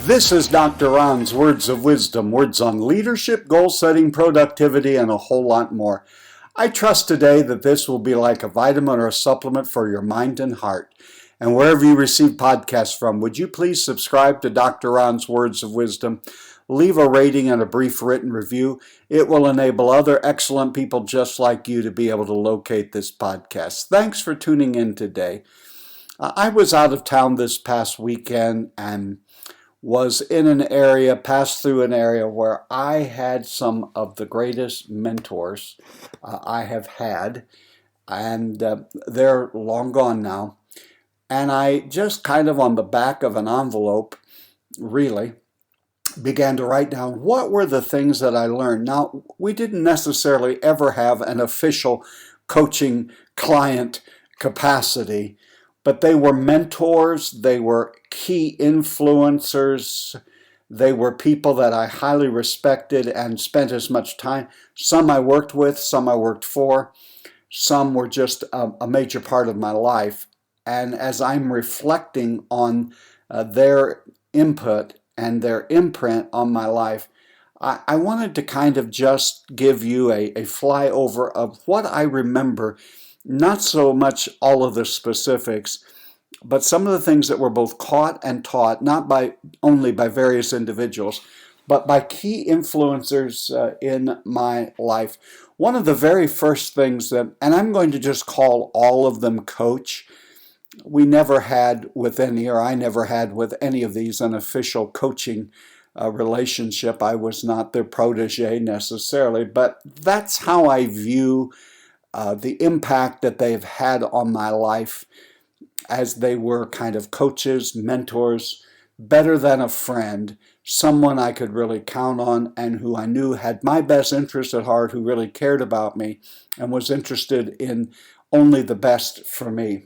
This is Dr. Ron's Words of Wisdom, words on leadership, goal setting, productivity, and a whole lot more. I trust today that this will be like a vitamin or a supplement for your mind and heart. And wherever you receive podcasts from, would you please subscribe to Dr. Ron's Words of Wisdom? Leave a rating and a brief written review. It will enable other excellent people just like you to be able to locate this podcast. Thanks for tuning in today. I was out of town this past weekend and was in an area, passed through an area where I had some of the greatest mentors I have had, and they're long gone now. And I just kind of on the back of an envelope, really, began to write down what were the things that I learned. Now, we didn't necessarily ever have an official coaching client capacity, but they were mentors, they were key influencers, they were people that I highly respected and spent as much time. Some I worked with, some I worked for, some were just a major part of my life. And as I'm reflecting on their input and their imprint on my life, I wanted to kind of just give you a flyover of what I remember, not so much all of the specifics, but some of the things that were both caught and taught, not only by various individuals, but by key influencers in my life. One of the very first things that, and I'm going to just call all of them coach, we never had with any, or I never had with any of these, an official coaching relationship. I was not their protege necessarily, but that's how I view the impact that they've had on my life, as they were kind of coaches, mentors, better than a friend, someone I could really count on and who I knew had my best interest at heart, who really cared about me and was interested in only the best for me.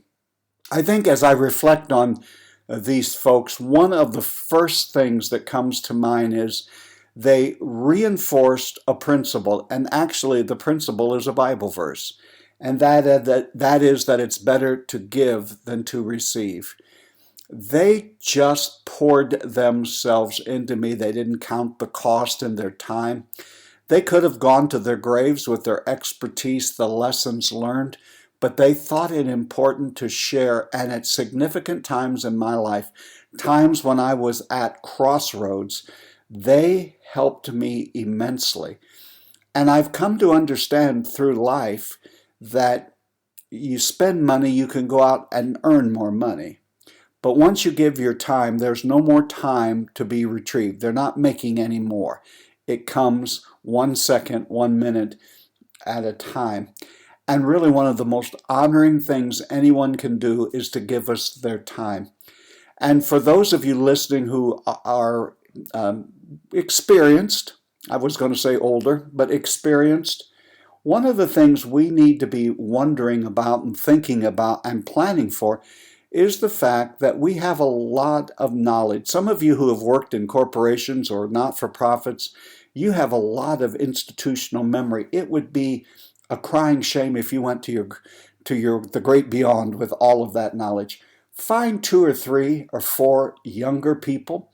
I think as I reflect on these folks, one of the first things that comes to mind is they reinforced a principle, and actually the principle is a Bible verse. And that is that it's better to give than to receive. They just poured themselves into me. They didn't count the cost in their time. They could have gone to their graves with their expertise, the lessons learned, but they thought it important to share. And at significant times in my life, times when I was at crossroads, they helped me immensely. And I've come to understand through life that you spend money, you can go out and earn more money. But once you give your time, there's no more time to be retrieved. They're not making any more. It comes 1 second, 1 minute at a time. And really one of the most honoring things anyone can do is to give us their time. And for those of you listening who are experienced, I was going to say older, but experienced, one of the things we need to be wondering about and thinking about and planning for is the fact that we have a lot of knowledge. Some of you who have worked in corporations or not-for-profits, you have a lot of institutional memory. It would be a crying shame if you went to the great beyond with all of that knowledge. Find 2 or 3 or 4 younger people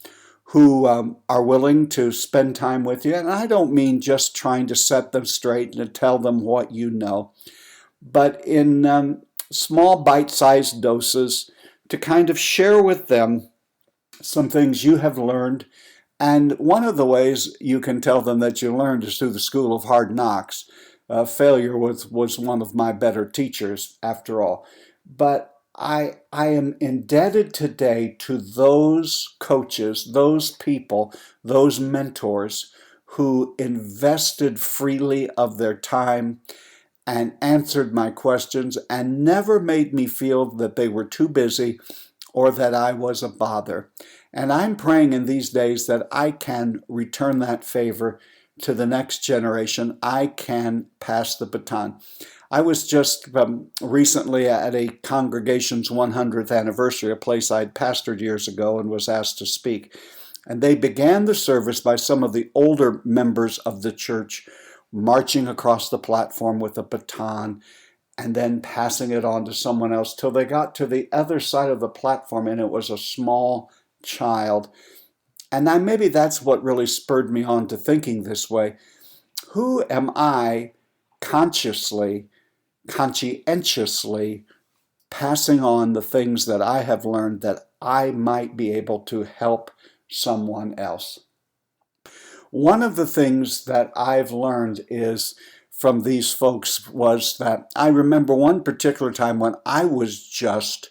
who are willing to spend time with you. And I don't mean just trying to set them straight and to tell them what you know, but in small bite-sized doses to kind of share with them some things you have learned. And one of the ways you can tell them that you learned is through the School of Hard Knocks. Failure was one of my better teachers, after all. But I am indebted today to those coaches, those people, those mentors who invested freely of their time and answered my questions and never made me feel that they were too busy or that I was a bother. And I'm praying in these days that I can return that favor to the next generation. I can pass the baton. I was just recently at a congregation's 100th anniversary, a place I'd pastored years ago, and was asked to speak. And they began the service by some of the older members of the church marching across the platform with a baton and then passing it on to someone else till they got to the other side of the platform, and it was a small child And maybe that's what really spurred me on to thinking this way. Who am I consciously, conscientiously passing on the things that I have learned that I might be able to help someone else? One of the things that I've learned is from these folks was that I remember one particular time when I was just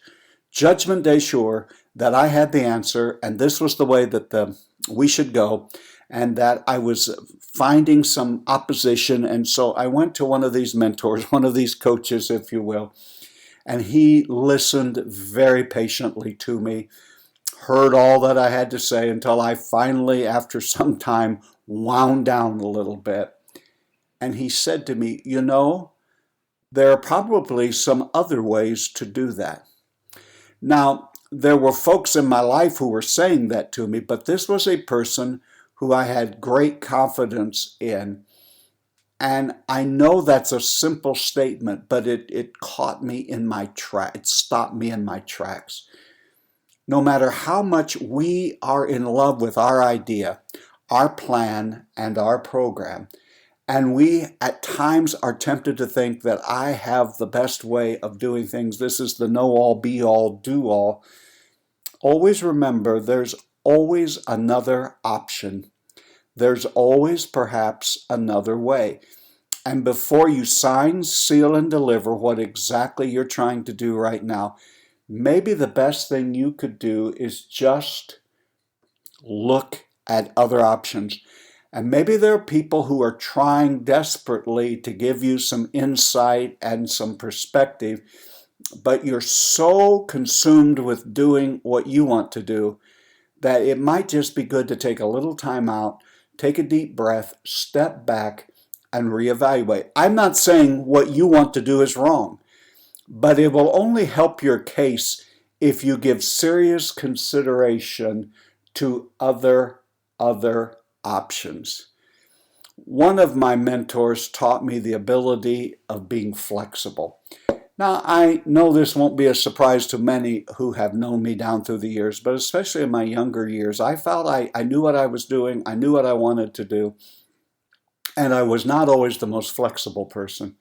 judgment day sure that I had the answer and this was the way that we should go, and that I was finding some opposition. And so I went to one of these mentors, one of these coaches, if you will, and he listened very patiently to me, heard all that I had to say until I finally, after some time, wound down a little bit. And he said to me, you know, there are probably some other ways to do that. Now, there were folks in my life who were saying that to me, but this was a person who I had great confidence in. And I know that's a simple statement, but it caught me in my track. It stopped me in my tracks. No matter how much we are in love with our idea, our plan, and our program, and we at times are tempted to think that I have the best way of doing things, this is the know-all, be-all, do-all, always remember there's always another option. There's always perhaps another way. And before you sign, seal, and deliver what exactly you're trying to do right now, maybe the best thing you could do is just look at other options. And maybe there are people who are trying desperately to give you some insight and some perspective, but you're so consumed with doing what you want to do that it might just be good to take a little time out, take a deep breath, step back, and reevaluate. I'm not saying what you want to do is wrong, but it will only help your case if you give serious consideration to other options. One of my mentors taught me the ability of being flexible. Now, I know this won't be a surprise to many who have known me down through the years, but especially in my younger years, I felt I knew what I was doing, I knew what I wanted to do, and I was not always the most flexible person.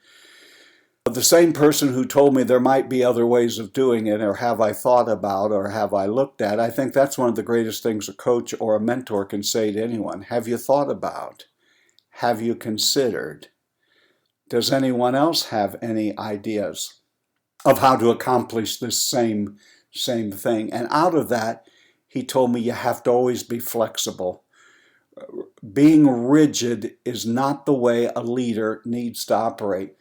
The same person who told me there might be other ways of doing it, or have I thought about, or have I looked at, I think that's one of the greatest things a coach or a mentor can say to anyone. Have you thought about? Have you considered? Does anyone else have any ideas of how to accomplish this same thing? And out of that, he told me you have to always be flexible. Being rigid is not the way a leader needs to operate.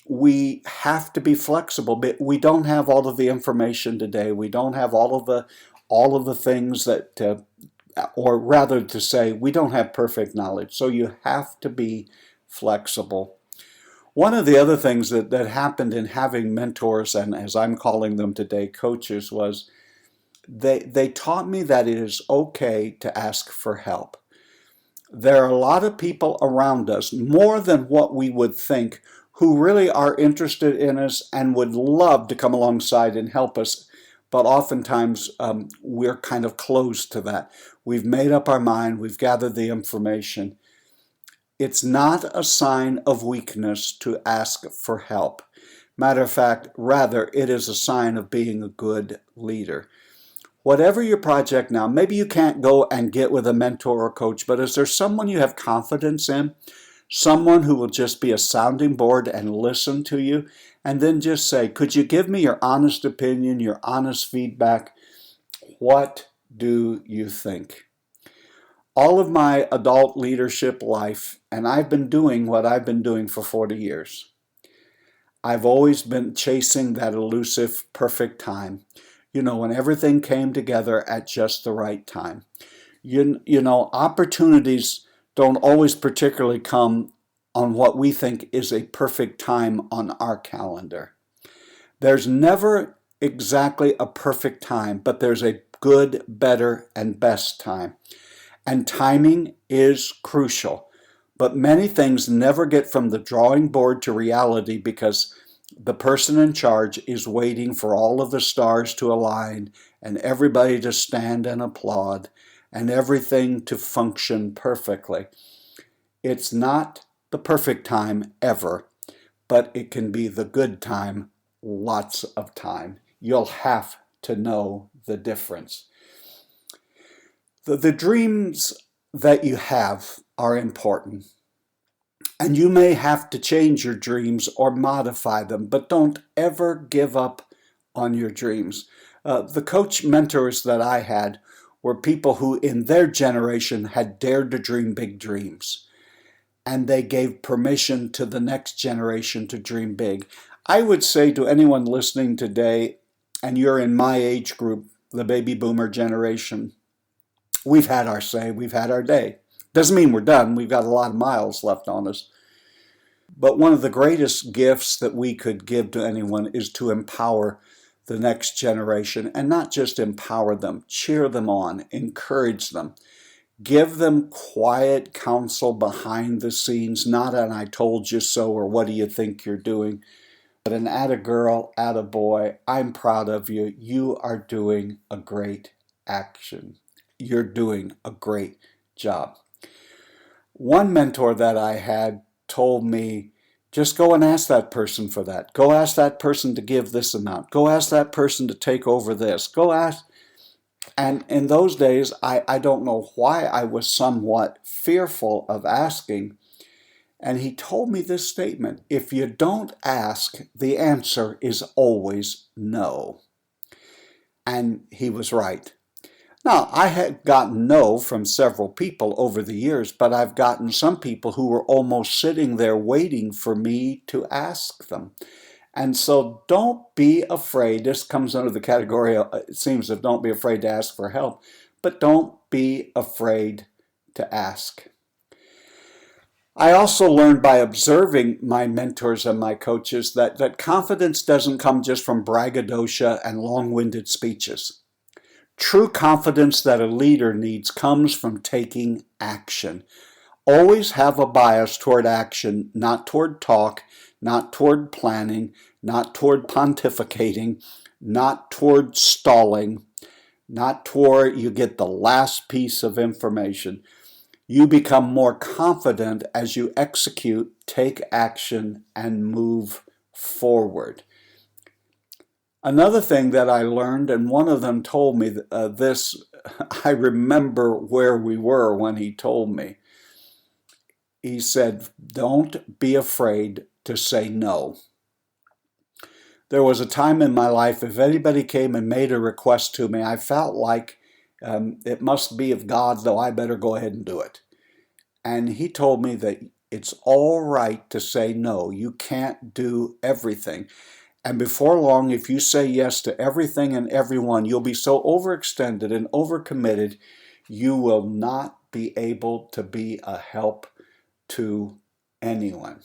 We have to be flexible, but we don't have all of the information today. We don't have all of the things that, or rather to say, we don't have perfect knowledge. So you have to be flexible. One of the other things that happened in having mentors, and as I'm calling them today, coaches, was they taught me that it is okay to ask for help. There are a lot of people around us, more than what we would think, who really are interested in us and would love to come alongside and help us. But oftentimes we're kind of closed to that. We've made up our mind, we've gathered the information. It's not a sign of weakness to ask for help. Matter of fact, rather, it is a sign of being a good leader. Whatever your project now, maybe you can't go and get with a mentor or coach, but is there someone you have confidence in? Someone who will just be a sounding board and listen to you, and then just say, could you give me your honest opinion, your honest feedback? What do you think? All of my adult leadership life, and I've been doing what I've been doing for 40 years. I've always been chasing that elusive perfect time. You know, when everything came together at just the right time. You know, opportunities don't always particularly come on what we think is a perfect time on our calendar. There's never exactly a perfect time, but there's a good, better, and best time. And timing is crucial. But many things never get from the drawing board to reality because the person in charge is waiting for all of the stars to align and everybody to stand and applaud. and everything to function perfectly. It's not the perfect time ever, but it can be the good time lots of time. You'll have to know the difference. The dreams that you have are important. And you may have to change your dreams or modify them, but don't ever give up on your dreams. The coach mentors that I had were people who in their generation had dared to dream big dreams. And they gave permission to the next generation to dream big. I would say to anyone listening today, and you're in my age group, the baby boomer generation, we've had our say, we've had our day. Doesn't mean we're done. We've got a lot of miles left on us. But one of the greatest gifts that we could give to anyone is to empower the next generation, and not just empower them, cheer them on, encourage them. Give them quiet counsel behind the scenes, not an I told you so or what do you think you're doing, but an atta girl, atta boy, I'm proud of you. You are doing a great action. You're doing a great job. One mentor that I had told me, just go and ask that person for that. Go ask that person to give this amount. Go ask that person to take over this. Go ask. And in those days, I don't know why I was somewhat fearful of asking. And he told me this statement: if you don't ask, the answer is always no. And he was right. Now, I had gotten no from several people over the years, but I've gotten some people who were almost sitting there waiting for me to ask them. And so don't be afraid. This comes under the category, it seems, of don't be afraid to ask for help, but don't be afraid to ask. I also learned by observing my mentors and my coaches that confidence doesn't come just from braggadocio and long-winded speeches. True confidence that a leader needs comes from taking action. Always have a bias toward action, not toward talk, not toward planning, not toward pontificating, not toward stalling, not toward you get the last piece of information. You become more confident as you execute, take action, and move forward. Another thing that I learned, and one of them told me this, I remember where we were when he told me. He said, don't be afraid to say no. There was a time in my life, if anybody came and made a request to me, I felt like it must be of God, though I better go ahead and do it. And he told me that it's all right to say no. You can't do everything. And before long, if you say yes to everything and everyone, you'll be so overextended and overcommitted, you will not be able to be a help to anyone.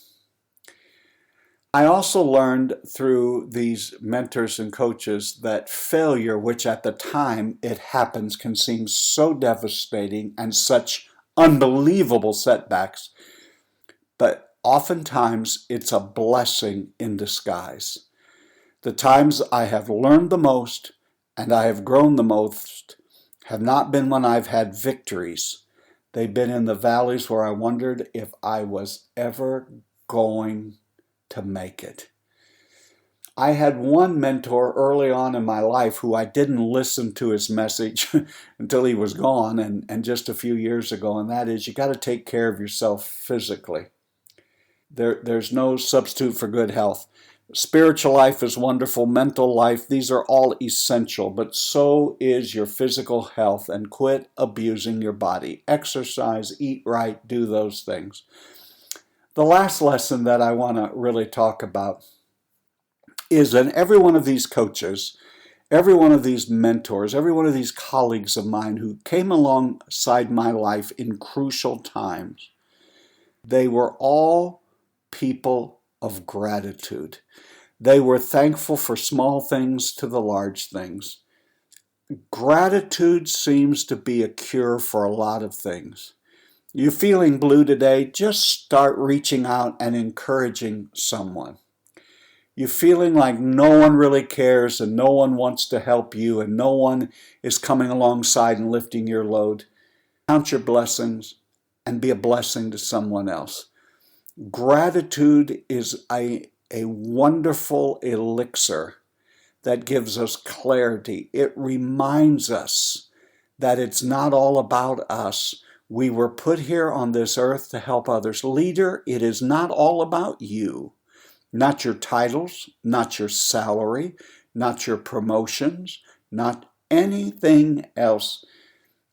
I also learned through these mentors and coaches that failure, which at the time it happens, can seem so devastating and such unbelievable setbacks, but oftentimes it's a blessing in disguise. The times I have learned the most and I have grown the most have not been when I've had victories. They've been in the valleys where I wondered if I was ever going to make it. I had one mentor early on in my life who I didn't listen to his message until he was gone and just a few years ago, and that is you got to take care of yourself physically. There's no substitute for good health. Spiritual life is wonderful, mental life, these are all essential, but so is your physical health, and quit abusing your body. Exercise, eat right, do those things. The last lesson that I want to really talk about is that every one of these coaches, every one of these mentors, every one of these colleagues of mine who came alongside my life in crucial times, they were all people of gratitude. They were thankful for small things to the large things. Gratitude seems to be a cure for a lot of things. You're feeling blue today, just start reaching out and encouraging someone. You're feeling like no one really cares and no one wants to help you and no one is coming alongside and lifting your load. count your blessings, and be a blessing to someone else. Gratitude is a wonderful elixir that gives us clarity. It reminds us that it's not all about us. We were put here on this earth to help others. Leader, it is not all about you. Not your titles, not your salary, not your promotions, not anything else.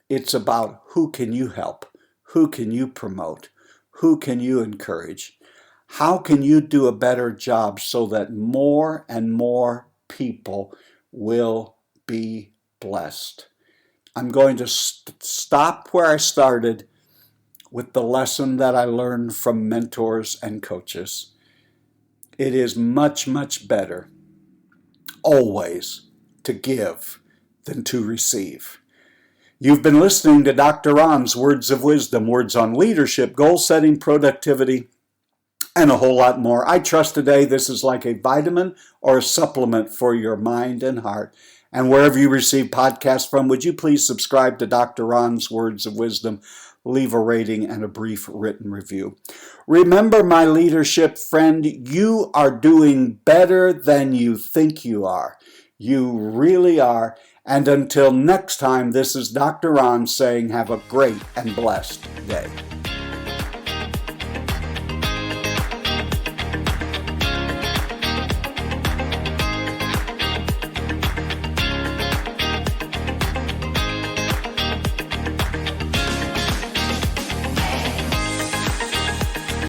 It's about who can you help? Who can you promote? Who can you encourage? How can you do a better job so that more and more people will be blessed? I'm going to stop where I started with the lesson that I learned from mentors and coaches. It is much, much better always to give than to receive. You've been listening to Dr. Ron's Words of Wisdom, words on leadership, goal setting, productivity, and a whole lot more. I trust today this is like a vitamin or a supplement for your mind and heart. And wherever you receive podcasts from, would you please subscribe to Dr. Ron's Words of Wisdom, leave a rating and a brief written review. Remember, my leadership friend, you are doing better than you think you are. You really are. And until next time, this is Dr. Ron saying have a great and blessed day.